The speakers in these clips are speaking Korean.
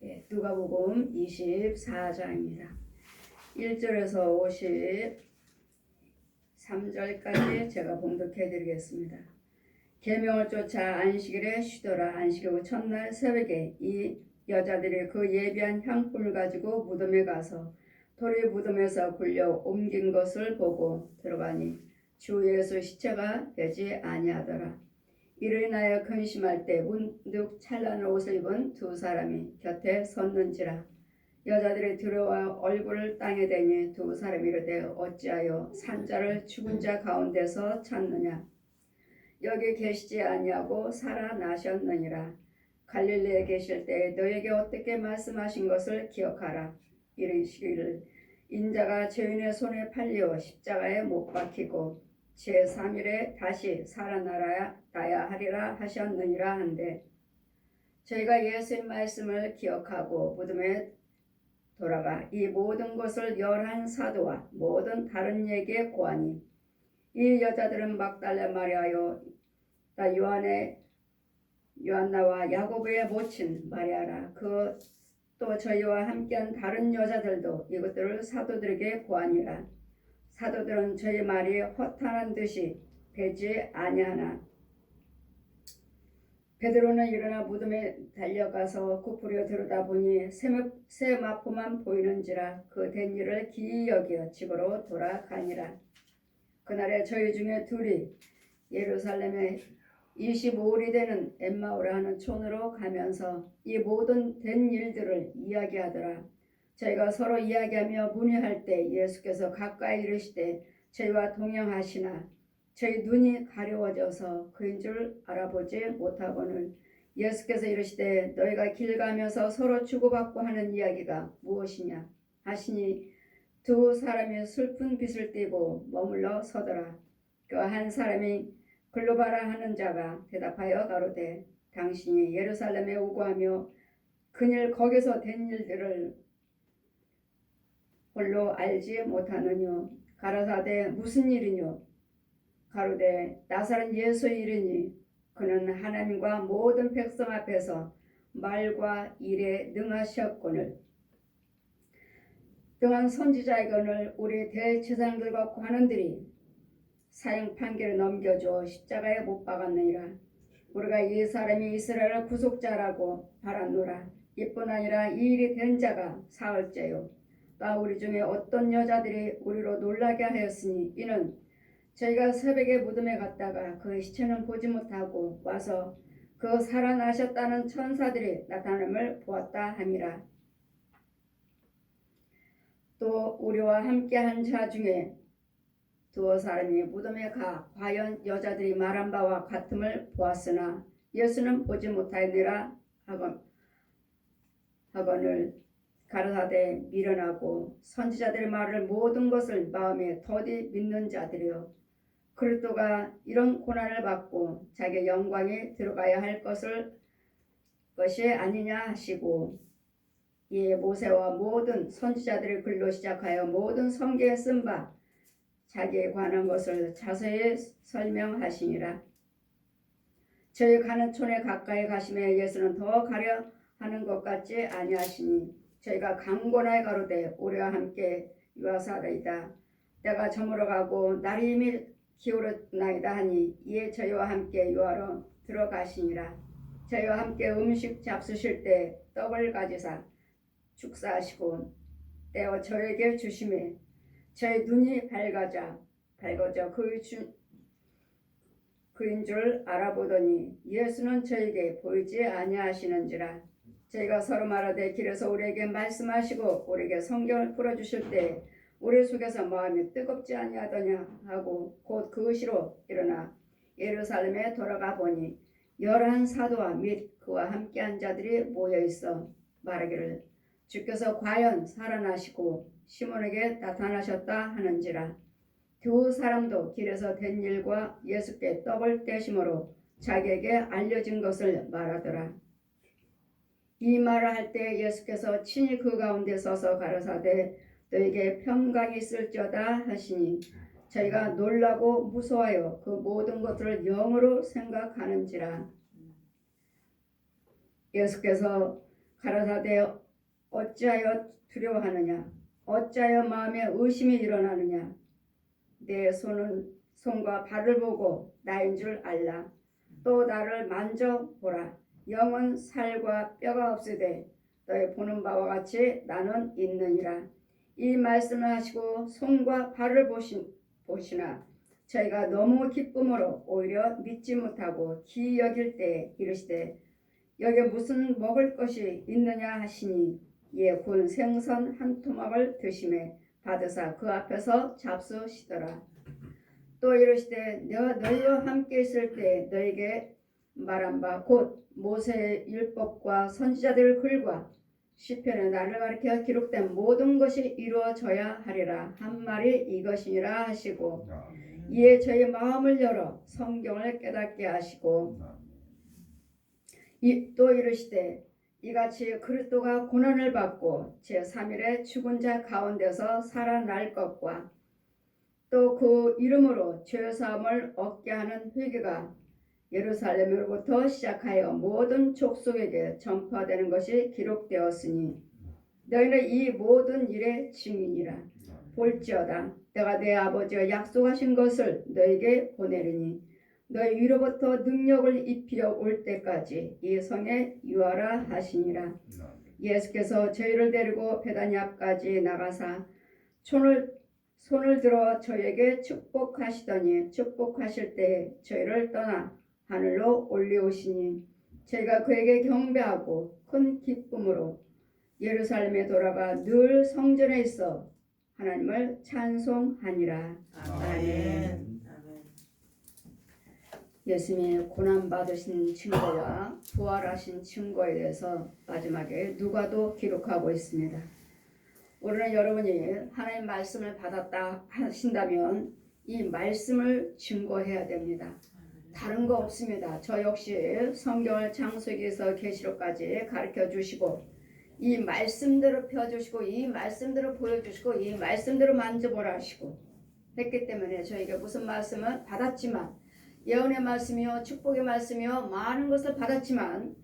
누가복음 24장입니다. 1절에서 53절까지 제가 봉독해 드리겠습니다. 계명을 쫓아 안식일에 쉬더라. 안식일 후 첫날 새벽에 이 여자들이 그 예비한 향품을 가지고 무덤에 가서 돌이 무덤에서 굴려 옮긴 것을 보고 들어가니 주 예수 시체가 되지 아니하더라. 이를 인하여 근심할 때 문득 찬란한 옷을 입은 두 사람이 곁에 섰는지라. 여자들이 들어와 얼굴을 땅에 대니 두 사람이 이르되 어찌하여 산자를 죽은 자 가운데서 찾느냐. 여기 계시지 아니하고 살아나셨느니라. 갈릴리에 계실 때 너에게 어떻게 말씀하신 것을 기억하라. 이르시기를 인자가 죄인의 손에 팔려 십자가에 못 박히고 제3일에 다시 살아나야 하리라 하셨느니라 한데, 저희가 예수의 말씀을 기억하고 무덤에 돌아가 이 모든 것을 11사도와 모든 다른 이에게 고하니, 이 여자들은 막달라 마리아요 요한나와 야고보의 모친 마리아라. 또 저희와 함께한 다른 여자들도 이것들을 사도들에게 고하니라. 사도들은 저희 말이 허탄한 듯이 되지 아니하나. 베드로는 일어나 무덤에 달려가서 구부려 들여다보니 세마포만 보이는지라. 그 된 일을 기이 여겨 집으로 돌아가니라. 그날에 저희 중에 둘이 예루살렘에 25일이 되는 엠마오라 하는 촌으로 가면서 이 모든 된 일들을 이야기하더라. 저희가 서로 이야기하며 문의할 때 예수께서 가까이 이르시되 저희와 동행하시나 저희 눈이 가려워져서 그인 줄 알아보지 못하거늘 예수께서 이르시되 너희가 길 가면서 서로 주고받고 하는 이야기가 무엇이냐 하시니 두 사람이 슬픈 빛을 띠고 머물러 서더라. 그 한 사람이 글로바라 하는 자가 대답하여 가로되 당신이 예루살렘에 오고 하며 그늘 거기서 된 일들을 홀로 알지 못하느뇨. 가라사대 무슨 일이뇨. 가로되 나사렛 예수의 일이니 그는 하나님과 모든 백성 앞에서 말과 일에 능하셨거늘 등한 선지자이거늘 우리 대제사장들과 관원들이 사형 판결을 넘겨줘 십자가에 못 박았느니라. 우리가 이 사람이 이스라엘의 구속자라고 바랐노라. 이뿐 아니라 이 일이 된 자가 사흘째요. 또 우리 중에 어떤 여자들이 우리로 놀라게 하였으니 이는 저희가 새벽에 무덤에 갔다가 그 시체는 보지 못하고 와서 그 살아나셨다는 천사들이 나타남을 보았다 함이라. 또 우리와 함께한 자 중에 두어 사람이 무덤에 가 과연 여자들이 말한 바와 같음을 보았으나 예수는 보지 못하였느라 하거늘 가라사대 미련하고 선지자들의 말을 모든 것을 마음에 더디 믿는 자들이여. 그리스도가 이런 고난을 받고 자기의 영광에 들어가야 할 것이 아니냐 하시고, 이에 모세와 모든 선지자들의 글로 시작하여 모든 성경에 쓴 바 자기에 관한 것을 자세히 설명하시니라. 저희 가는 촌에 가까이 가심에 예수는 더 가려 하는 것 같지 아니하시니 저희가 강권하여 가로되 우리와 함께 유하사이다. 때가 저물어가고 날이 이미 기울었나이다 하니 이에 저희와 함께 유하로 들어가시니라. 저희와 함께 음식 잡수실 때 떡을 가지사 축사하시고 떼어 저에게 주시매 저희 눈이 밝아져 그인 줄 알아보더니 예수는 저에게 보이지 아니하시는지라. 저희가 서로 말하되 길에서 우리에게 말씀하시고 우리에게 성경을 풀어주실 때 우리 속에서 마음이 뜨겁지 아니하더냐 하고 곧 그 시로 일어나 예루살렘에 돌아가 보니 11사도와 및 그와 함께한 자들이 모여있어 말하기를 주께서 과연 살아나시고 시몬에게 나타나셨다 하는지라. 두 사람도 길에서 된 일과 예수께 떡을 떼심으로 자기에게 알려진 것을 말하더라. 이 말을 할 때 예수께서 친히 그 가운데 서서 가라사대 너에게 평강이 있을지어다 하시니 저희가 놀라고 무서워하여 그 모든 것들을 영으로 생각하는지라. 예수께서 가라사대 어찌하여 두려워하느냐 어찌하여 마음에 의심이 일어나느냐 내 손과 발을 보고 나인 줄 알라 또 나를 만져보라 영은 살과 뼈가 없으되 너의 보는 바와 같이 나는 있느니라. 이 말씀을 하시고 손과 발을 보시나 저희가 너무 기쁨으로 오히려 믿지 못하고 기이 여길 때에 이르시되 여기 무슨 먹을 것이 있느냐 하시니 이에 군 생선 한 토막을 드시매 받으사 그 앞에서 잡수시더라. 또 이르시되 내가 너희와 함께 있을 때 너에게 말한 바 곧 모세의 율법과 선지자들의 글과 시편에 나를 가리켜 기록된 모든 것이 이루어져야 하리라 한 말이 이것이니라 하시고 이에 저희 마음을 열어 성경을 깨닫게 하시고 또 이르시되 이같이 그리스도가 고난을 받고 제3일에 죽은 자 가운데서 살아날 것과 또 그 이름으로 죄사함을 얻게 하는 회개가 예루살렘으로부터 시작하여 모든 족속에게 전파되는 것이 기록되었으니 너희는 이 모든 일의 증인이라. 볼지어다 내가 내 아버지가 약속하신 것을 너에게 보내리니 너희 위로부터 능력을 입히어 올 때까지 이 성에 유하라 하시니라. 예수께서 저희를 데리고 베다니 앞까지 나가사 손을 들어 저에게 축복하시더니 축복하실 때 저희를 떠나 하늘로 올리오시니 저희가 그에게 경배하고 큰 기쁨으로 예루살렘에 돌아가 늘 성전에 있어 하나님을 찬송하니라. 아멘. 예수님의 고난받으신 증거와 부활하신 증거에 대해서 마지막에 누가도 기록하고 있습니다. 우리는 여러분이 하나님 말씀을 받았다 하신다면 이 말씀을 증거해야 됩니다. 다른 거 없습니다. 저 역시 성경을 창세기에서 계시록까지 가르쳐 주시고 이 말씀대로 펴주시고 이 말씀대로 보여주시고 이 말씀대로 만져보라 하시고 했기 때문에 저희가 무슨 말씀을 받았지만 예언의 말씀이요 축복의 말씀이요 많은 것을 받았지만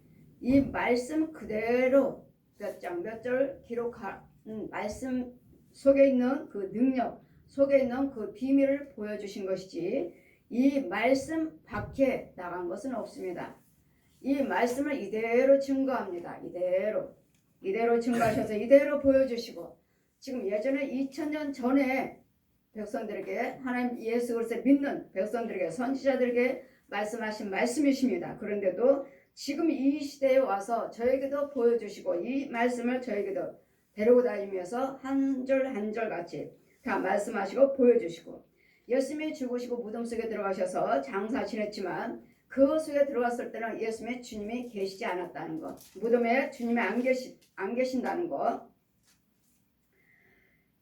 이 말씀 그대로 몇 장 몇 절 기록한 말씀 속에 있는 그 능력 속에 있는 그 비밀을 보여주신 것이지 이 말씀 밖에 나간 것은 없습니다. 이 말씀을 이대로 증거합니다. 이대로 증거하셔서 이대로 보여주시고 지금 예전에 2000년 전에 백성들에게 하나님 예수 그리스도를 믿는 백성들에게 선지자들에게 말씀하신 말씀이십니다. 그런데도 지금 이 시대에 와서 저에게도 보여주시고 이 말씀을 저에게도 데리고 다니면서 한 절 한 절 같이 다 말씀하시고 보여주시고 예수님이 죽으시고 무덤 속에 들어가셔서 장사 지냈지만 그 속에 들어갔을 때는 예수님의 주님이 계시지 않았다는 것, 무덤에 주님이 안 계신다는 것,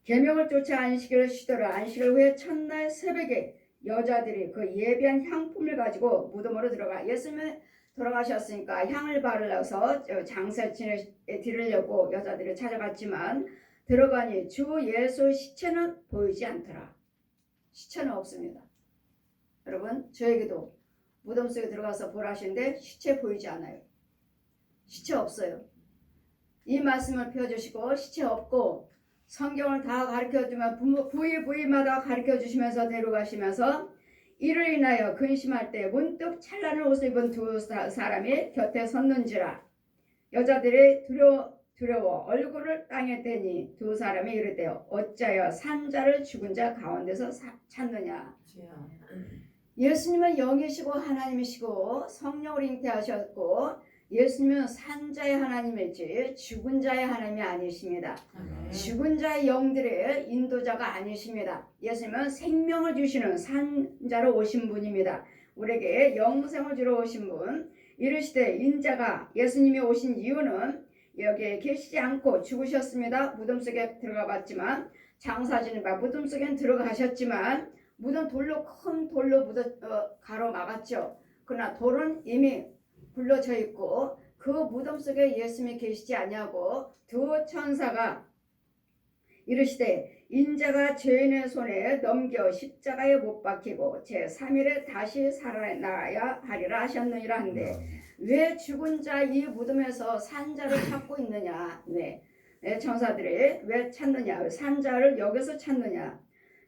계명을 쫓아 안식일을 쉬더라. 안식일 후에 첫날 새벽에 여자들이 그 예비한 향품을 가지고 무덤으로 들어가 예수님이 돌아가셨으니까 향을 바르러서 장사 드리려고 여자들이 찾아갔지만 들어가니 주 예수 시체는 보이지 않더라. 시체는 없습니다. 여러분 저에게도 무덤 속에 들어가서 보라시는데 시체 보이지 않아요. 시체 없어요. 이 말씀을 펴주시고 시체 없고 성경을 다 가르쳐주면 부위마다 가르쳐주시면서 데려가시면서 이를 인하여 근심할 때 문득 찬란한 옷을 입은 두 사람이 곁에 섰는지라. 여자들이 두려워 얼굴을 땅에 대니 두 사람이 이르되 어찌하여 산자를 죽은 자 가운데서 찾느냐. 예수님은 영이시고 하나님이시고 성령을 잉태하셨고 예수님은 산자의 하나님이지 죽은 자의 하나님이 아니십니다. 죽은 자의 영들의 인도자가 아니십니다. 예수님은 생명을 주시는 산자로 오신 분입니다. 우리에게 영생을 주러 오신 분. 이르시되 인자가 예수님이 오신 이유는 여기에 계시지 않고 죽으셨습니다. 무덤 속에 들어가 봤지만 장사지는 바 무덤 속에 들어가셨지만 무덤 큰 돌로 가로막았죠. 그러나 돌은 이미 굴러져 있고 그 무덤 속에 예수님이 계시지 아니하고 두 천사가 이르시되 인자가 죄인의 손에 넘겨 십자가에 못 박히고 제3일에 다시 살아나야 하리라 하셨느니라 한데 왜 죽은 자 이 무덤에서 산 자를 찾고 있느냐? 네. 천사들이 왜 찾느냐? 왜 산 자를 여기서 찾느냐?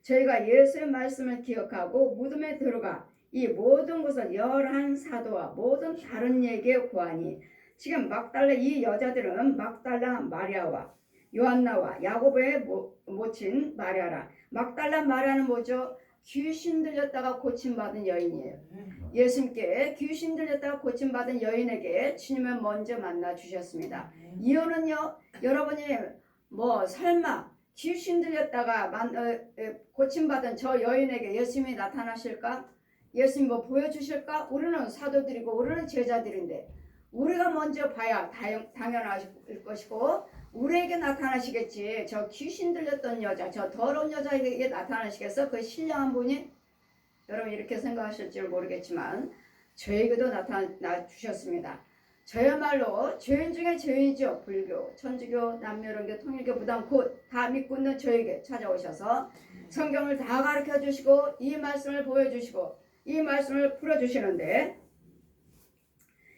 저희가 예수의 말씀을 기억하고 무덤에 들어가 이 모든 것을 열한 사도와 모든 다른 얘기에 구하니 지금 막달라 이 여자들은 막달라 마리아와 요한나와 야고보의 모친 마리아라. 막달라 마리아는 뭐죠? 귀신 들렸다가 고침받은 여인이에요. 예수님께 귀신 들렸다가 고침받은 여인에게 주님은 먼저 만나 주셨습니다. 이유는요, 여러분이 뭐 설마 귀신 들렸다가 고침받은 저 여인에게 예수님이 나타나실까? 예수님 뭐 보여주실까? 우리는 사도들이고 우리는 제자들인데 우리가 먼저 봐야 당연하실 것이고 우리에게 나타나시겠지. 저 귀신 들렸던 여자, 저 더러운 여자에게 나타나시겠어? 그 신령한 분이? 여러분 이렇게 생각하실지 모르겠지만 저에게도 나타나 주셨습니다. 저야말로 죄인 중에 죄인이죠. 불교, 천주교, 남녀론교, 통일교, 무당 곧 다 믿고 있는 저에게 찾아오셔서 성경을 다 가르쳐 주시고 이 말씀을 보여주시고 이 말씀을 풀어주시는데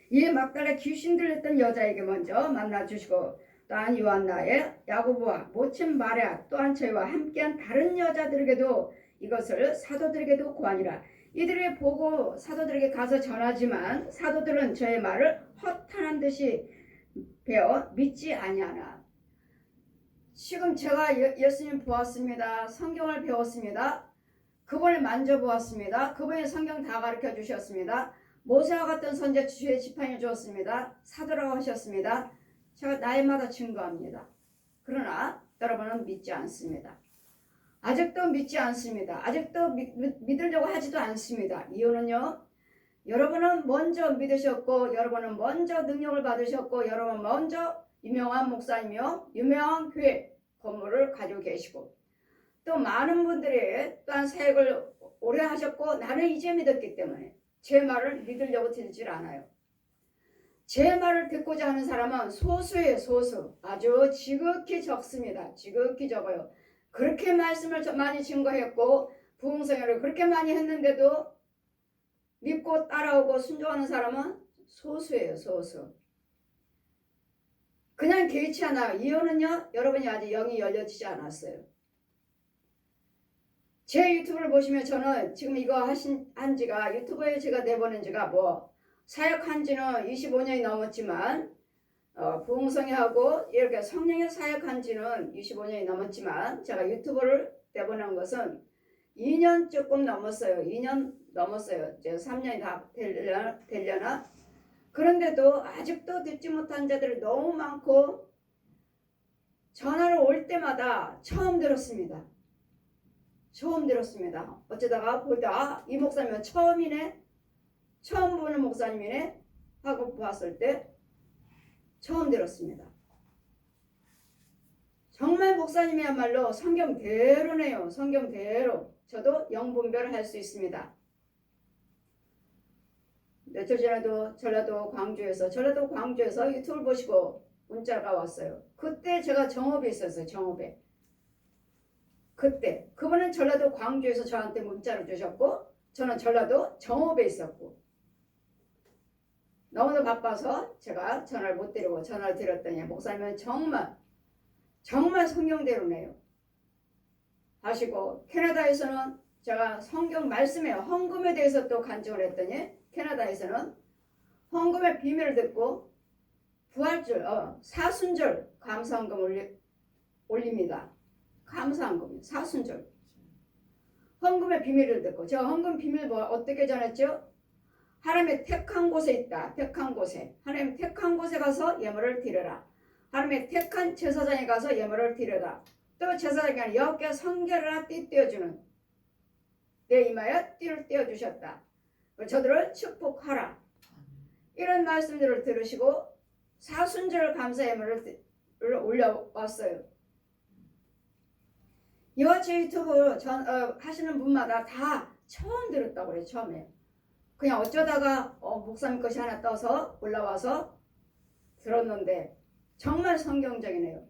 이 막달라 귀신 들렸던 여자에게 먼저 만나주시고 또한 요한나의 야고보와 모친 마리아 또한 저희와 함께한 다른 여자들에게도 이것을 사도들에게도 구하니라. 이들이 보고 사도들에게 가서 전하지만 사도들은 저의 말을 허탄한 듯이 배워 믿지 아니하나. 지금 제가 예수님 보았습니다. 성경을 배웠습니다. 그분을 만져보았습니다. 그분이 성경 다 가르쳐 주셨습니다. 모세와 같은 선지 주의 지팡이 주었습니다. 사도라고 하셨습니다. 제가 날마다 증거합니다. 그러나 여러분은 믿지 않습니다. 아직도 믿지 않습니다. 아직도 믿으려고 하지도 않습니다. 이유는요, 여러분은 먼저 믿으셨고 여러분은 먼저 능력을 받으셨고 여러분은 먼저 유명한 목사이며 유명한 교회 건물을 가지고 계시고 또 많은 분들이 또한 사역을 오래 하셨고 나는 이제 믿었기 때문에 제 말을 믿으려고 들질 않아요. 제 말을 듣고자 하는 사람은 소수예요. 소수. 아주 지극히 적습니다. 지극히 적어요. 그렇게 말씀을 많이 증거했고 부흥성회를 그렇게 많이 했는데도 믿고 따라오고 순종하는 사람은 소수예요. 소수. 그냥 개의치 않아요. 이유는요, 여러분이 아직 영이 열려지지 않았어요. 제 유튜브를 보시면 저는 지금 이거 한 지가 유튜브에 제가 내보낸 지가 뭐 사역한 지는 25년이 넘었지만 부흥성회하고 이렇게 성령의 사역한 지는 25년이 넘었지만 제가 유튜브를 내보낸 것은 2년 조금 넘었어요. 2년 넘었어요. 이제 3년이 다 되려나? 그런데도 아직도 듣지 못한 자들이 너무 많고 전화를 올 때마다 처음 들었습니다. 처음 들었습니다. 어쩌다가 보다 이 목사님은 처음이네? 처음 보는 목사님이네? 하고 보았을 때 처음 들었습니다. 정말 목사님이야말로 성경대로네요. 성경대로. 저도 영분별을 할 수 있습니다. 며칠 전에도 전라도 광주에서 유튜브를 보시고 문자가 왔어요. 그때 제가 정업에 있었어요. 정업에. 그때 그분은 전라도 광주에서 저한테 문자를 주셨고 저는 전라도 정업에 있었고 너무도 바빠서 제가 전화를 못 드리고 전화를 드렸더니 목사님은 정말 성경대로네요 하시고 캐나다에서는 제가 성경 말씀에 헌금에 대해서 또 간증을 했더니 캐나다에서는 헌금의 비밀을 듣고 부활절 사순절 감사헌금 올립니다. 감사헌금 사순절 헌금의 비밀을 듣고 저 헌금 비밀 어떻게 전했죠? 하나님의 택한 곳에 있다. 택한 곳에. 하나님 택한 곳에 가서 예물을 드려라. 하나님의 택한 제사장에 가서 예물을 드려라. 또 제사장이 여호와께 성결하라 띠 떼어주는 내 이마에 띠를 떼어주셨다. 저들을 축복하라. 이런 말씀들을 들으시고 사순절 감사 예물을 올려왔어요. 이와 제 유튜브 하시는 분마다 다 처음 들었다고 그래요. 처음에. 그냥 어쩌다가 목사님 것이 하나 떠서 올라와서 들었는데 정말 성경적이네요.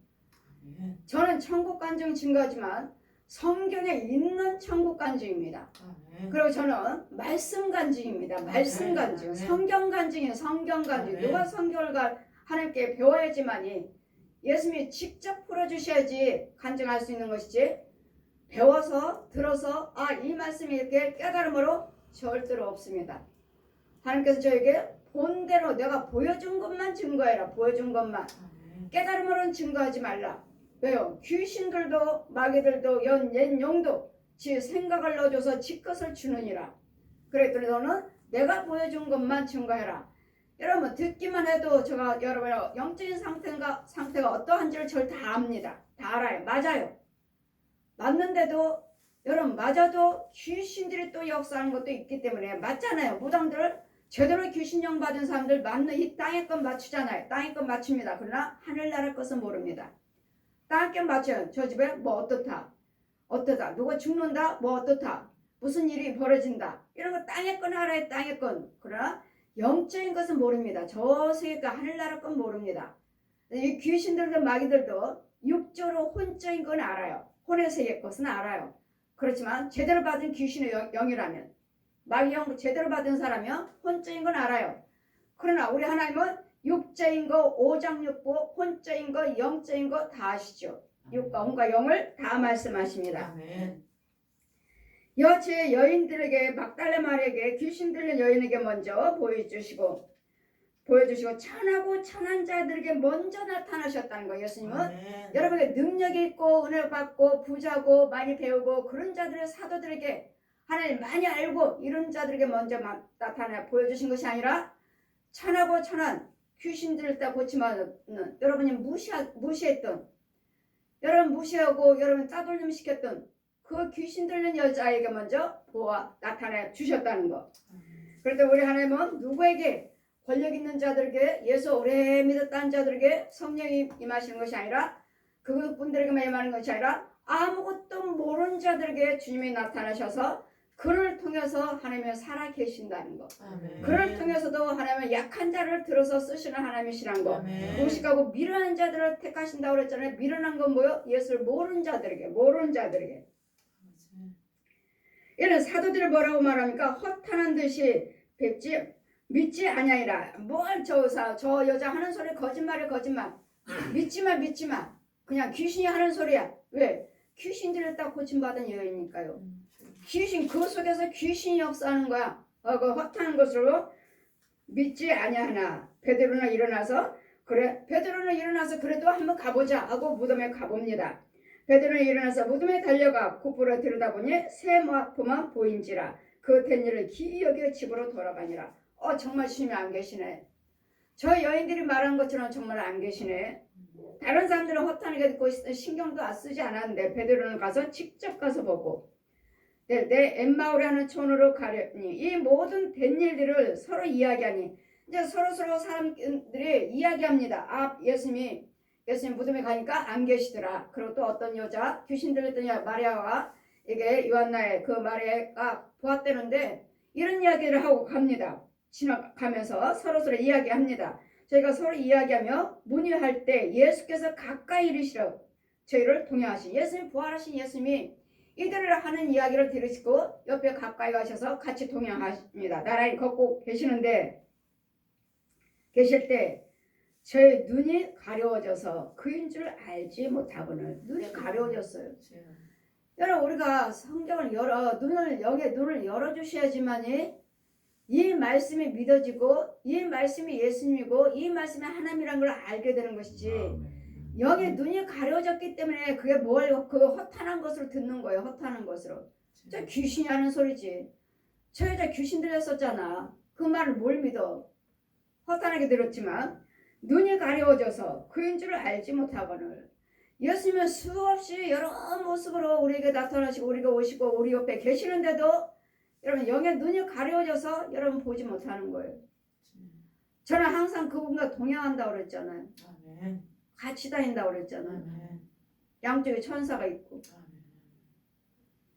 저는 천국 간증 증거지만 성경에 있는 천국 간증입니다. 아멘. 그리고 저는 말씀 간증입니다. 말씀 간증, 성경 간증이에요. 성경 간증. 누가 성경을 하나님께 배워야지만이 예수님이 직접 풀어주셔야지 간증할 수 있는 것이지, 배워서 들어서 이 말씀이 이렇게 깨달음으로 절대로 없습니다. 하나님께서 저에게 본대로 내가 보여준 것만 증거해라. 보여준 것만. 깨달음으로는 증거하지 말라. 왜요? 귀신들도 마귀들도 옛 영도 지 생각을 넣어줘서 지 것을 주느니라. 그랬더니 너는 내가 보여준 것만 증거해라. 여러분 듣기만 해도 제가 여러분의 영적인 상태가 어떠한지를 절 다 압니다. 다 알아요. 맞아요. 맞는데도 여러분 맞아도 귀신들이 또 역사하는 것도 있기 때문에 맞잖아요. 무당들 제대로 귀신령 받은 사람들 맞는 이 땅의 것 맞추잖아요. 땅의 것 맞춥니다. 그러나 하늘나라 것은 모릅니다. 땅의 것 맞춰요. 저 집에 뭐 어떻다. 누가 죽는다. 뭐 어떻다. 무슨 일이 벌어진다. 이런 거 땅의 건 알아요. 땅의 건. 그러나 영적인 것은 모릅니다. 저 세계가 하늘나라 건 모릅니다. 이 귀신들도 마귀들도 육조로 혼적인 건 알아요. 혼의 세계 것은 알아요. 그렇지만 제대로 받은 귀신의 영이라면, 마귀 영 제대로 받은 사람이면 혼적인 건 알아요. 그러나 우리 하나님은 육적인 거, 오장육부, 혼적인 거, 영적인 거 다 아시죠. 육과 혼과 영을 다 말씀하십니다. 아멘. 여제 여인들에게, 막달라 마리아에게, 귀신 들린 여인에게 먼저 보여주시고 천하고 천한 자들에게 먼저 나타나셨다는 거예요. 예수님은 아멘. 여러분에게 능력이 있고 은혜를 받고 부자고 많이 배우고 그런 자들의 사도들에게, 하나님 많이 알고 이런 자들에게 먼저 나타나 보여주신 것이 아니라 천하고 천한 귀신들을 다 고치면 여러분이 무시했던, 여러분 무시하고 여러분 따돌림 시켰던 그 귀신 들린 여자에게 먼저 나타내 주셨다는 거. 그런데 우리 하나님은 누구에게, 권력 있는 자들에게, 예수 오래 믿었다는 자들에게 성령이 임하시는 것이 아니라, 그분들에게만 임하는 것이 아니라 아무것도 모르는 자들에게 주님이 나타나셔서 그를 통해서 하나님이 살아 계신다는 거. 아멘. 그를 통해서도 하나님은 약한 자를 들어서 쓰시는 하나님이시라는 거. 아멘. 무식하고 미련한 자들을 택하신다고 그랬잖아요. 미련한 건 뭐요? 예수를 모르는 자들에게. 이런 사도들이 뭐라고 말합니까? 허탄한 듯이 뵙지 믿지 아니하리라. 뭘 저 여자 하는 소리 거짓말. 믿지 마. 그냥 귀신이 하는 소리야. 왜? 귀신들을 딱 고침받은 여인이니까요. 귀신, 그 속에서 귀신이 역사하는 거야. 그 허탄한 것으로 믿지 아니하나. 베드로는 일어나서 그래도 한번 가보자 하고 무덤에 가봅니다. 베드로는 일어나서 무덤에 달려가 굽으로 들여다보니 새 모아포만 보인지라. 그 된 일을 기이 여겨 집으로 돌아가니라. 정말 주님이 안 계시네. 저 여인들이 말한 것처럼 정말 안 계시네. 다른 사람들은 허탄하게 듣고 신경도 쓰지 않았는데 베드로는 직접 가서 보고 내 엠마오라는 촌으로 가려니 이 모든 된 일들을 서로 이야기하니, 이제 서로 사람들이 이야기합니다. 예수님이 무덤에 가니까 안 계시더라. 그리고 또 어떤 여자 귀신 들렸더니 마리아와 이게 요한나의 그 마리아가 보았다는데, 이런 이야기를 하고 갑니다. 지나가면서 서로 이야기합니다. 저희가 서로 이야기하며 문의할 때 예수께서 가까이 이르시러 저희를 동행하신, 예수님 부활하신 예수님이 이들을 하는 이야기를 들으시고 옆에 가까이 가셔서 같이 동행하십니다. 나란히 걷고 계실 때 저의 눈이 가려워져서 그인 줄 알지 못하거늘. 눈이 가려워졌어요. 여러분 우리가 성경을 눈을 열어주셔야지만이 이 말씀이 믿어지고 이 말씀이 예수님이고 이 말씀이 하나님이라는 걸 알게 되는 것이지. 영의 눈이 가려졌기 때문에 그게 그 허탄한 것으로 듣는 거예요. 허탄한 것으로. 저 귀신이 하는 소리지. 저 여자 귀신 들렸었잖아. 그 말을 뭘 믿어. 허탄하게 들었지만 눈이 가려워져서 그인 줄을 알지 못하거늘. 예수님은 수없이 여러 모습으로 우리에게 나타나시고 우리가 오시고 우리 옆에 계시는데도 여러분 영의 눈이 가려워져서 여러분 보지 못하는 거예요. 저는 항상 그분과 동행한다고 그랬잖아요. 아멘. 같이 다닌다고 그랬잖아요. 아멘. 양쪽에 천사가 있고.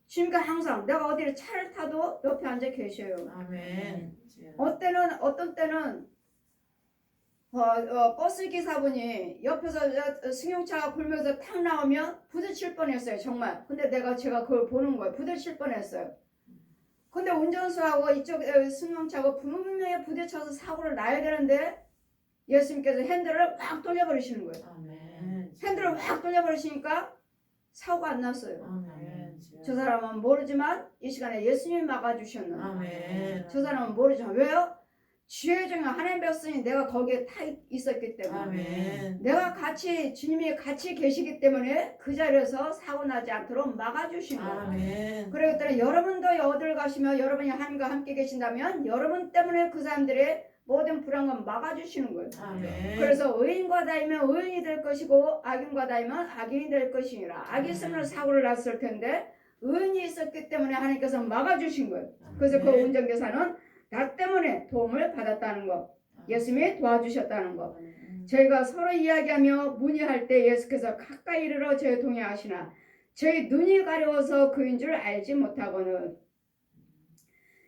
주님과 항상 내가 어디를 차를 타도 옆에 앉아 계셔요. 아멘. 어떤 때는 버스 기사분이 옆에서 승용차가 굴면서 탁 나오면 부딪힐 뻔했어요. 정말. 근데 제가 그걸 보는 거예요. 부딪힐 뻔했어요. 근데 운전수하고 이쪽 승용차하고 분명히 부딪혀서 사고를 나야 되는데 예수님께서 핸들을 확 돌려버리시는 거예요. 아멘. 핸들을 확 돌려버리시니까 사고가 안 났어요. 아멘. 저 사람은 모르지만 이 시간에 예수님이 막아주셨는. 아멘. 저 사람은 모르지만 왜요? 지혜 중에 하나님 백성이 내가 거기에 타 있었기 때문에. 아멘. 내가 주님이 같이 계시기 때문에 그 자리에서 사고 나지 않도록 막아주신 거예요. 아멘. 그리고 또 여러분도 어딜 가시면 여러분이 하나님과 함께 계신다면 여러분 때문에 그 사람들의 모든 불안감 막아주시는 거예요. 아멘. 그래서 의인과 다이면 의인이 될 것이고 악인과 다이면 악인이 될 것이니라. 악이 있으면 사고를 났을 텐데 의인이 있었기 때문에 하나님께서 막아주신 거예요. 그래서 그 운전기사는 나 때문에 도움을 받았다는 거, 예수님이 도와주셨다는 거. 저희가 서로 이야기하며 문의할 때 예수께서 가까이 이르러 저희 동행하시나 저희 눈이 가려워서 그인 줄 알지 못하고는.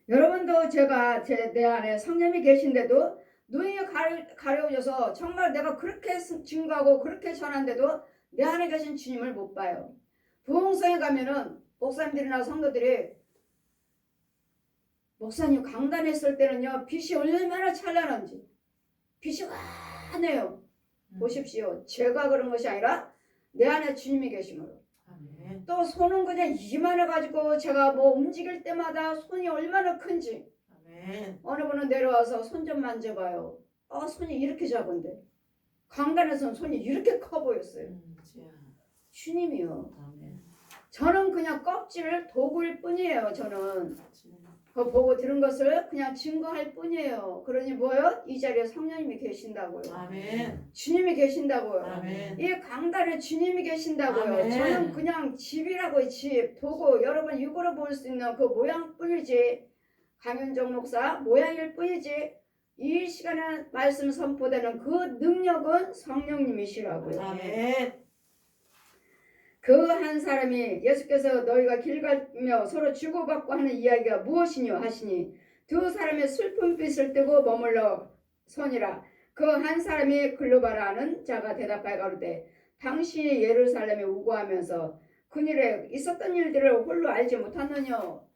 여러분도 내 안에 성령이 계신데도 눈이 가려워져서 정말 내가 그렇게 증거하고 그렇게 전한데도 내 안에 계신 주님을 못 봐요. 부흥성에 가면은 목사님들이나 성도들이 목사님 강단했을 때는요 빛이 얼마나 찬란한지 빛이 환해요. 보십시오. 제가 그런 것이 아니라 내 안에 주님이 계심으로. 아멘. 또 손은 그냥 이만해가지고 제가 뭐 움직일 때마다 손이 얼마나 큰지. 아멘. 어느 분은 내려와서 손 좀 만져봐요. 손이 이렇게 작은데 강단에서는 손이 이렇게 커 보였어요. 주님이요. 아멘. 저는 그냥 껍질 도구일 뿐이에요. 저는 그 보고 들은 것을 그냥 증거할 뿐이에요. 그러니 뭐요? 이 자리에 성령님이 계신다고요. 아멘. 주님이 계신다고요. 아멘. 이 강단에 주님이 계신다고요. 아멘. 저는 그냥 집이라고요. 집, 도구, 여러분 육으로 볼 수 있는 그 모양뿐이지. 강윤정 목사 모양일 뿐이지. 이 시간에 말씀 선포되는 그 능력은 성령님이시라고요. 아멘. 그 한 사람이 예수께서 너희가 길 가며 서로 주고받고 하는 이야기가 무엇이뇨 하시니 두 사람의 슬픈 빛을 뜨고 머물러 서니라. 그 한 사람이 글로바라 하는 자가 대답하여 가로되 당신이 예루살렘에 우고하면서 그일에 있었던 일들을 홀로 알지 못하느뇨.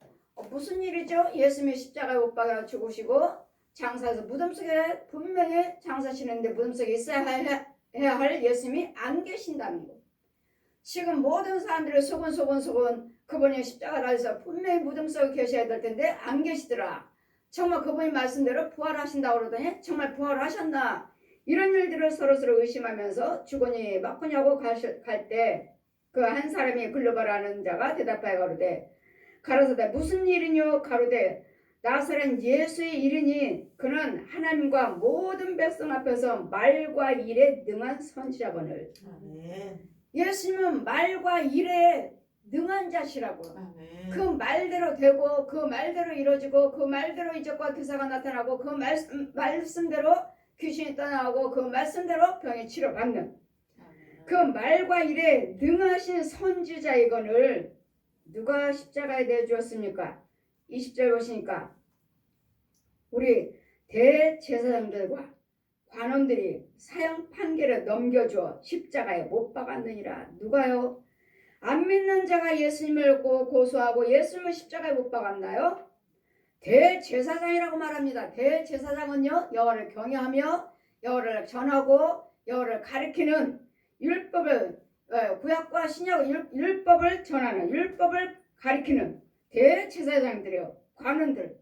무슨 일이죠? 예수님이 십자가에 못 박아 죽으시고 장사에서 무덤 속에 분명히 장사하시는데 무덤 속에 해야 할 예수님이 안 계신다는 거. 지금 모든 사람들이 소곤 그분이 십자가 달려서 분명히 무덤 속에 계셔야 될 텐데 안 계시더라. 정말 그분이 말씀대로 부활하신다고 그러더니 정말 부활하셨나. 이런 일들을 서로서로 의심하면서 주거니 맞거냐고 갈 때 그 한 사람이 글로바라는 자가 대답하여 가로되 무슨 일이뇨 가로되 나사렛 예수의 일이니 그는 하나님과 모든 백성 앞에서 말과 일에 능한 선지자거늘. 아멘. 예수님은 말과 일에 능한 자시라고. 아멘. 그 말대로 되고 그 말대로 이루어지고 그 말대로 이적과 기사가 나타나고 그 말씀대로 귀신이 떠나오고 그 말씀대로 병이 치료받는 그 말과 일에 능하신 선지자이거늘 누가 십자가에 내주었습니까? 20절 보시니까 우리 대제사장들과 관원들이 사형 판결을 넘겨주어 십자가에 못 박았느니라. 누가요? 안 믿는 자가 예수님을 고소하고 예수님을 십자가에 못 박았나요? 대제사장이라고 말합니다. 대제사장은요 여호와를 경외하며 여호와를 전하고 여호와를 가리키는 율법을 구약과 신약 율법을 전하는 율법을 가리키는 대제사장들이요 관원들.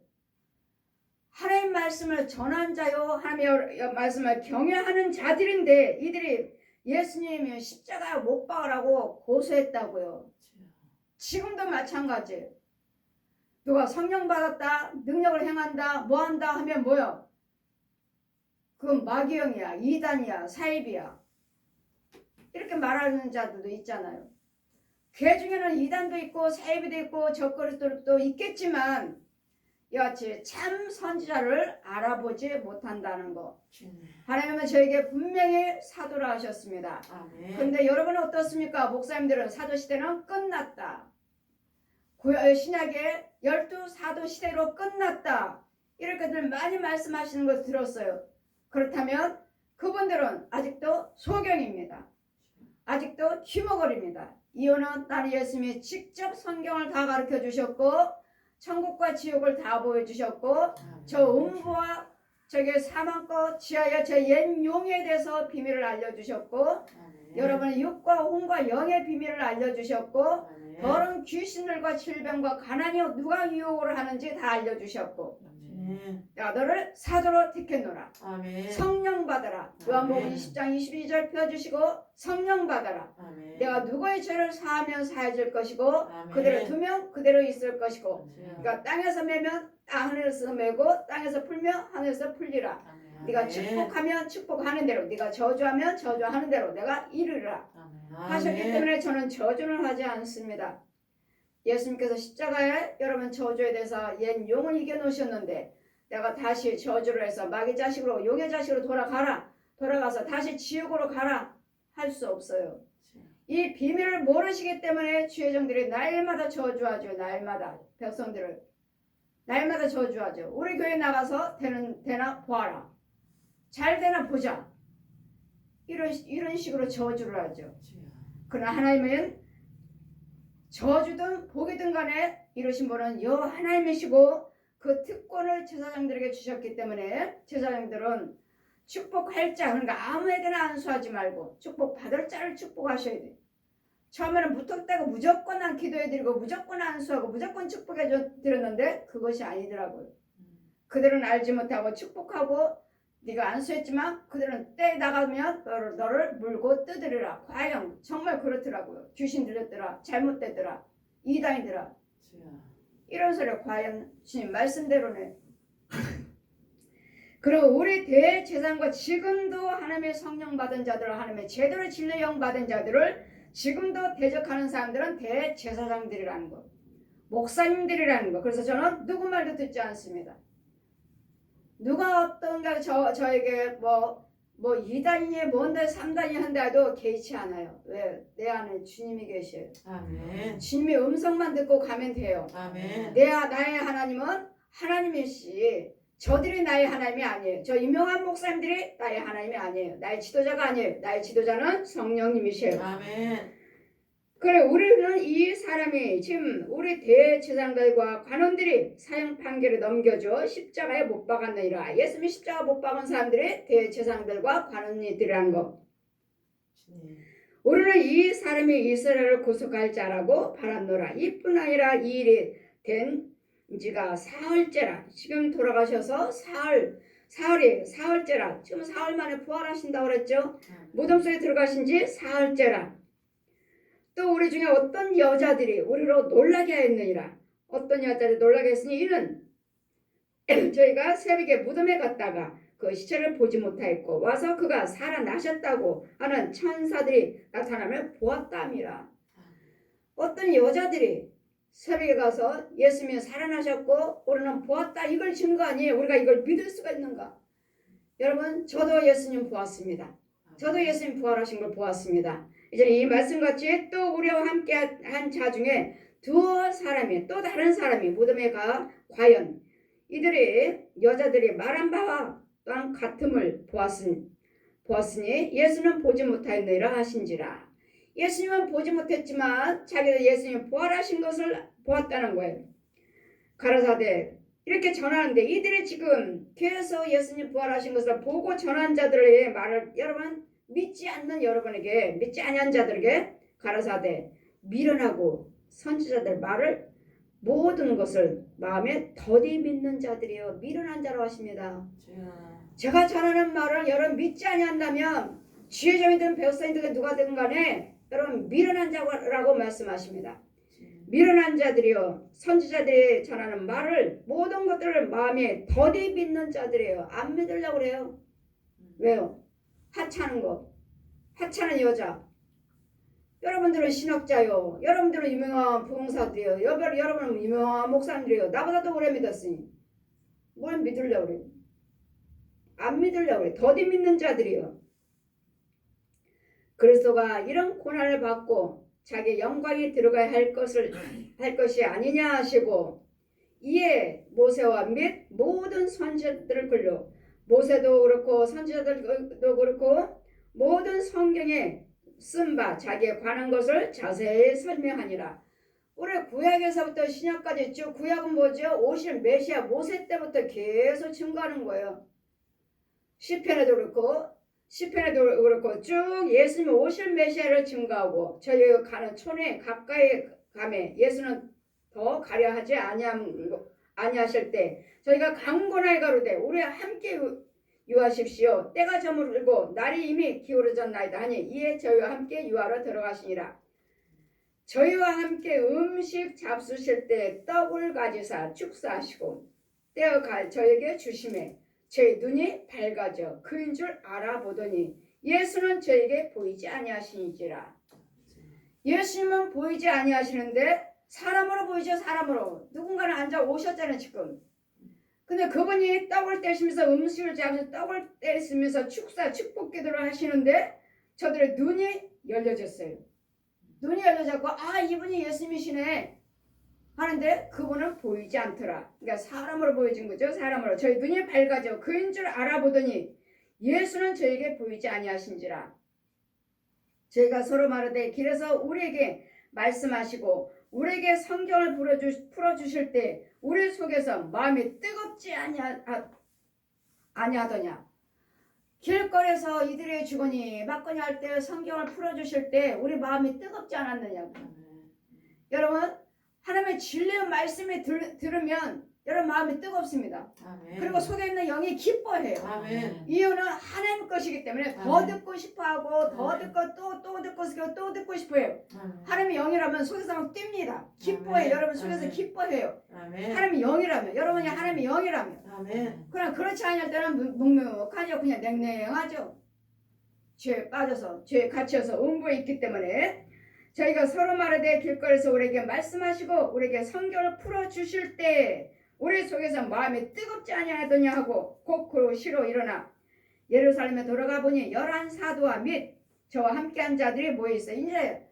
하나님 말씀을 전한 자요 하나님의 말씀을 경외하는 자들인데 이들이 예수님이 십자가에 못 박으라고 고소했다고요. 지금도 마찬가지예요. 누가 성령 받았다 능력을 행한다 뭐한다 하면 뭐요? 그건 마귀형이야 이단이야 사입이야 이렇게 말하는 자들도 있잖아요. 그 중에는 이단도 있고 사입도 있고 적그리스도도 있겠지만 이같이 참 선지자를 알아보지 못한다는 거. 하나님은 저에게 분명히 사도라 하셨습니다. 그런데 여러분은 어떻습니까? 목사님들은 사도시대는 끝났다. 신약의 12사도 시대로 끝났다. 이렇게들 많이 말씀하시는 것을 들었어요. 그렇다면 그 그분들은 아직도 소경입니다. 아직도 쥐먹거립니다. 이유는 딸 예수님이 직접 성경을 다 가르쳐 주셨고 천국과 지옥을 다 보여주셨고 저 음부와 저기 사망과 지하의 저 옛 용에 대해서 비밀을 알려주셨고 여러분의 육과 혼과 영의 비밀을 알려주셨고 더러운 귀신들과 질병과 가난이 누가 유혹을 하는지 다 알려주셨고 야 너를 사도로 택했노라. 아멘. 성령 받아라. 요한복음 20장 22절 펴주시고 성령 받아라. 아멘. 내가 누구의 죄를 사하면 사해질 것이고 아멘. 그대로 두면 그대로 있을 것이고 아멘. 그러니까 땅에서 매면 하늘에서 매고 땅에서 풀면 하늘에서 풀리라. 아멘. 네가 축복하면 축복하는 대로 네가 저주하면 저주하는 대로 내가 이르리라 하셨기 때문에 저는 저주는 하지 않습니다. 예수님께서 십자가에 여러분 저주에 대해서 옛 용을 이겨놓으셨는데 내가 다시 저주를 해서 마귀 자식으로 용의 자식으로 돌아가서 다시 지옥으로 가라 할 수 없어요. 이 비밀을 모르시기 때문에 주의 종들이 날마다 저주하죠. 날마다 백성들을 날마다 저주하죠. 우리 교회 나가서 되나 보아라. 잘 되나 보자. 이런 식으로 저주를 하죠. 그러나 하나님은 저주든 복이든 간에 이루신 분은 여호와 하나님이시고 그 특권을 제사장들에게 주셨기 때문에 제사장들은 축복할 자 그러니까 아무에게나 안수하지 말고 축복받을 자를 축복하셔야 돼요. 처음에는 무턱대고 무조건 안 기도해드리고 무조건 안수하고 무조건 축복해드렸는데 그것이 아니더라고요. 그들은 알지 못하고 축복하고 네가 안수했지만 그들은 때 나가면 너를 물고 뜯으리라. 과연 정말 그렇더라고요. 귀신 들렸더라. 잘못됐더라. 이단이더라. 이런 소리 과연 주님 말씀대로네. 그리고 우리 대제사장과 지금도 하나님의 성령 받은 자들 하나님의 제대로 진리 영 받은 자들을 지금도 대적하는 사람들은 대제사장들이라는 거 목사님들이라는 거. 그래서 저는 누구 말도 듣지 않습니다. 누가 어떤가 저에게 뭐 2단이 뭔데 3단이 한다 해도 개의치 않아요. 왜? 내 안에 주님이 계셔요. 아멘. 주님의 음성만 듣고 가면 돼요. 아멘. 나의 하나님은 하나님이시 저들이 나의 하나님이 아니에요. 저 유명한 목사님들이 나의 하나님이 아니에요. 나의 지도자가 아니에요. 나의 지도자는 성령님이셔요. 아멘. 그래 우리는 이 사람이 지금 우리 대제사장들과 관원들이 사형 판결을 넘겨줘 십자가에 못 박았느니라. 예수님이 십자가 못 박은 사람들이 대제사장들과 관원들이라는 거. 우리는 이 사람이 이스라엘을 구속할 자라고 바랐노라. 이뿐 아니라 이 일이 된 지가 사흘째라. 지금 돌아가셔서 사흘째라. 지금 사흘 만에 부활하신다고 그랬죠. 무덤 속에 들어가신 지 사흘째라. 또 우리 중에 어떤 여자들이 우리로 놀라게 하였느니라. 어떤 여자들이 놀라게 했으니 이는 저희가 새벽에 무덤에 갔다가 그 시체를 보지 못하였고 와서 그가 살아나셨다고 하는 천사들이 나타나며 보았다미라. 어떤 여자들이 새벽에 가서 예수님이 살아나셨고 우리는 보았다 이걸 증거 아니에요. 우리가 이걸 믿을 수가 있는가? 여러분 저도 예수님 보았습니다. 저도 예수님 부활하신 걸 보았습니다. 이제 이 말씀같이 또 우리와 함께 한 자 중에 또 다른 사람이 무덤에 가 과연 이들이 여자들이 말한 바와 또한 같음을 보았으니 예수는 보지 못하였느니라 하신지라. 예수님은 보지 못했지만 자기도 예수님 부활하신 것을 보았다는 거예요. 가라사대 이렇게 전하는데 이들이 지금 교회에서 예수님 부활하신 것을 보고 전한 자들의 말을 여러분 믿지 않는 여러분에게 믿지 아니한 자들에게 가라사대 미련하고 선지자들 말을 모든 것을 마음에 더디 믿는 자들이요 미련한 자로 하십니다. 제가 전하는 말을 여러분 믿지 아니한다면 지혜종이든 백성이든 누가든 간에 여러분 미련한 자라고 말씀하십니다. 미련한 자들이요 선지자들이 전하는 말을 모든 것들을 마음에 더디 믿는 자들이에요. 안 믿으려고 그래요. 왜요? 하찮은 거, 하찮은 여자. 여러분들은 신학자요. 여러분들은 유명한 부흥사들이요. 여러분은 유명한 목사님들이요. 나보다도 오래 믿었으니 뭘 믿으려고 그래요? 안 믿으려고 그래요. 더디 믿는 자들이요. 그리스도가 이런 고난을 받고 자기 영광이 들어가야 할 것이 아니냐 하시고 이에 모세와 및 모든 선지자들을 끌려 모세도 그렇고 선지자들도 그렇고 모든 성경에 쓴 바 자기에 관한 것을 자세히 설명하니라. 우리 구약에서부터 신약까지 쭉 구약은 뭐죠? 오실 메시아 모세 때부터 계속 증거하는 거예요. 시편에도 그렇고 쭉 예수님이 오실 메시아를 증거하고 저희가 가는 촌에 가까이 가매 예수는 더 가려하지 아니하실 때 저희가 강권하게 가로되 우리 함께 유하십시오. 때가 저물고 날이 이미 기울어졌나이다 하니 이에 저희와 함께 유하러 들어가시니라. 저희와 함께 음식 잡수실 때 떡을 가지사 축사하시고 떼어 저에게 주심에 저희 눈이 밝아져 그인 줄 알아보더니 예수는 저에게 보이지 아니하시니지라. 예수님은 보이지 아니하시는데 사람으로 보이죠. 사람으로. 누군가는 앉아 오셨잖아요 지금. 근데 그분이 떡을 떼시면서 음식을 잡아서 떡을 떼시면서 축복 기도를 하시는데 저들의 눈이 열려졌어요. 눈이 열려졌고 아 이분이 예수님이시네 하는데 그분은 보이지 않더라. 그러니까 사람으로 보여진 거죠. 사람으로. 저희 눈이 밝아져 그인 줄 알아보더니 예수는 저에게 보이지 아니하신지라. 저희가 서로 말하되 길에서 우리에게 말씀하시고 우리에게 성경을 풀어주실 때 우리 속에서 마음이 뜨겁지 아니하더냐. 길거리에서 이들의 주거니 막거니 할 때 성경을 풀어주실 때 우리 마음이 뜨겁지 않았느냐고. 여러분 하나님의 진리의 말씀을 들으면 여러분 마음이 뜨겁습니다. 아멘. 그리고 속에 있는 영이 기뻐해요. 아멘. 이유는 하나님 것이기 때문에 더 듣고 싶어하고 더 듣고 또 듣고 싶어해요. 하나님의 영이라면 속에서 막 뜁니다. 기뻐해요. 여러분 속에서 기뻐해요. 아멘. 하나님의 영이라면 여러분이 하나님의 영이라면 아멘. 그러나 그렇지 않을 때는 묵묵하죠. 그냥 냉랭하죠. 죄에 빠져서 죄에 갇혀서 음부에 있기 때문에 저희가 서로 말하되 길거리에서 우리에게 말씀하시고 우리에게 성경을 풀어주실 때 우리 속에서 마음이 뜨겁지 아니하더냐 하고 고쿠로 시로 일어나 예루살렘에 돌아가 보니 11사도와 및 저와 함께한 자들이 모여있어요. 이제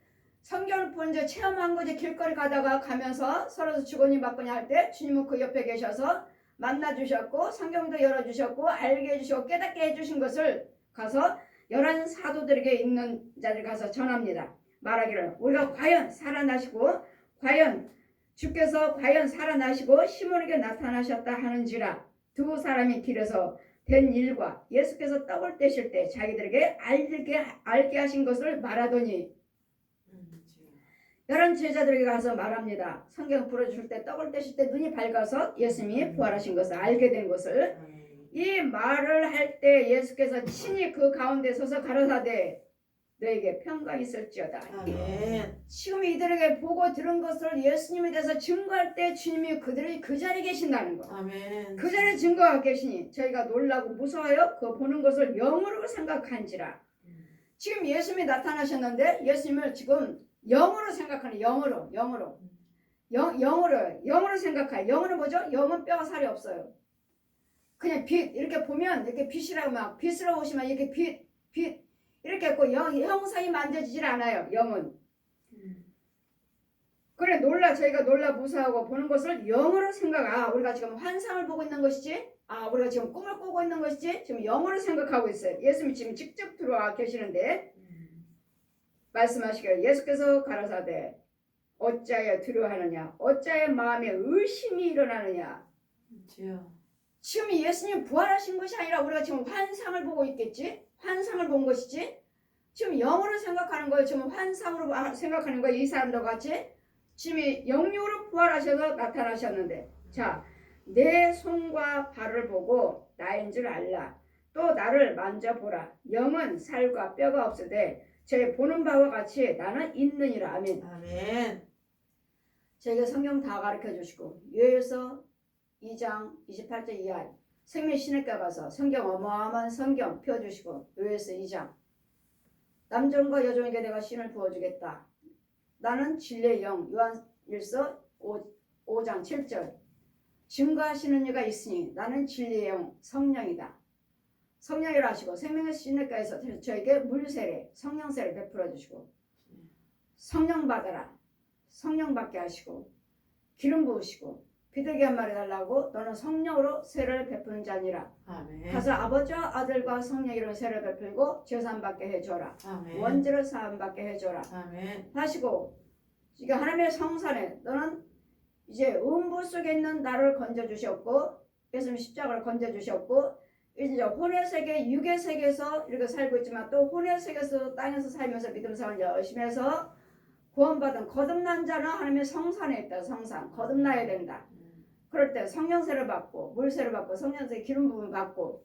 성경을 본저 체험한 거지. 길거리 가면서 서로 주거니 받거니 할 때 주님은 그 옆에 계셔서 만나주셨고 성경도 열어주셨고 알게 해주시고 깨닫게 해주신 것을 가서 11사도들에게 있는 자들 가서 전합니다. 말하기를 우리가 과연 살아나시고 주께서 과연 살아나시고 시몬에게 나타나셨다 하는지라. 두 사람이 길에서 된 일과 예수께서 떡을 떼실 때 자기들에게 알게 하신 것을 말하더니 여러 제자들에게 가서 말합니다. 성경 풀어줄 때 떡을 떼실 때 눈이 밝아서 예수님이 부활하신 것을 알게 된 것을. 이 말을 할 때 예수께서 친히 그 가운데 서서 가라사대 너에게 평강 있을지어다. 아멘. 지금 이들에게 보고 들은 것을 예수님에 대해서 증거할 때 주님이 그들이 그 자리에 계신다는 거. 아멘. 그 자리에 증거하고 계시니 저희가 놀라고 무서워요. 그 보는 것을 영으로 생각한지라. 지금 예수님이 나타나셨는데 예수님을 지금 영으로 생각하는 영으로 생각해요. 영으로 뭐죠? 영은 뼈가 살이 없어요. 그냥 빛 이렇게 보면 이렇게 빛이라고 막 빛으로 오시면 이렇게 빛 이렇게 했고 형상이 만져지질 않아요. 영은. 그래 저희가 놀라 무서워하고 보는 것을 영으로 우리가 지금 환상을 보고 있는 것이지 우리가 지금 꿈을 꾸고 있는 것이지 지금 영으로 생각하고 있어요. 예수님이 지금 직접 들어와 계시는데 말씀하시기를 예수께서 가라사대 어찌하여 두려워하느냐 어찌하여 마음에 의심이 일어나느냐. 지금 예수님 부활하신 것이 아니라 우리가 지금 환상을 보고 있겠지. 환상을 본 것이지. 지금 영으로 생각하는 거예요. 지금 환상으로 생각하는 거예요. 이 사람들 같이 지금 영육으로 부활하셔서 나타나셨는데 자, 내 손과 발을 보고 나인 줄 알라. 또 나를 만져보라. 영은 살과 뼈가 없으되 제 보는 바와 같이 나는 있느니라. 아멘. 아멘. 저에게 성경 다 가르쳐 주시고 요엘서 2장 28절 이하 생명신학과 가서 성경 어마어마한 성경 펴주시고 요엘서 2장 남종과 여종에게 내가 신을 부어주겠다. 나는 진리의 영 요한일서 5장 7절 증거하시는 이가 있으니 나는 진리의 영 성령이다. 성령이라 하시고 생명의 신학과에서 저에게 물세례 성령세례 베풀어 주시고 성령 받아라. 성령 받게 하시고 기름 부으시고 비둘기 한 마리 달라고 너는 성령으로 세를 베푸는 자니라. 아멘. 가서 아버지와 아들과 성령 이름으로 세를 베풀고 죄사함 받게 해줘라. 아멘. 원죄를 사함 받게 해줘라. 아멘. 하시고 지금 하나님의 성산에 너는 이제 음부 속에 있는 나를 건져주셨고 예수님 십자가를 건져주셨고 이제 혼의 세계 육의 세계에서 이렇게 살고 있지만 또 혼의 세계에서 땅에서 살면서 믿음 생활 열심히 해서 구원받은 거듭난 자는 하나님의 성산에 있다. 성산 거듭나야 된다. 그럴 때 성령세를 받고 물세를 받고 성령세 기름 부분 받고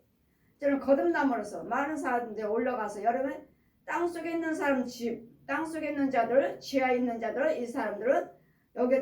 저는 거듭남으로써 많은 사람들이 올라가서 여러분 땅속에 있는 사람 집 땅속에 있는 자들 지하에 있는 자들 이 사람들은 여기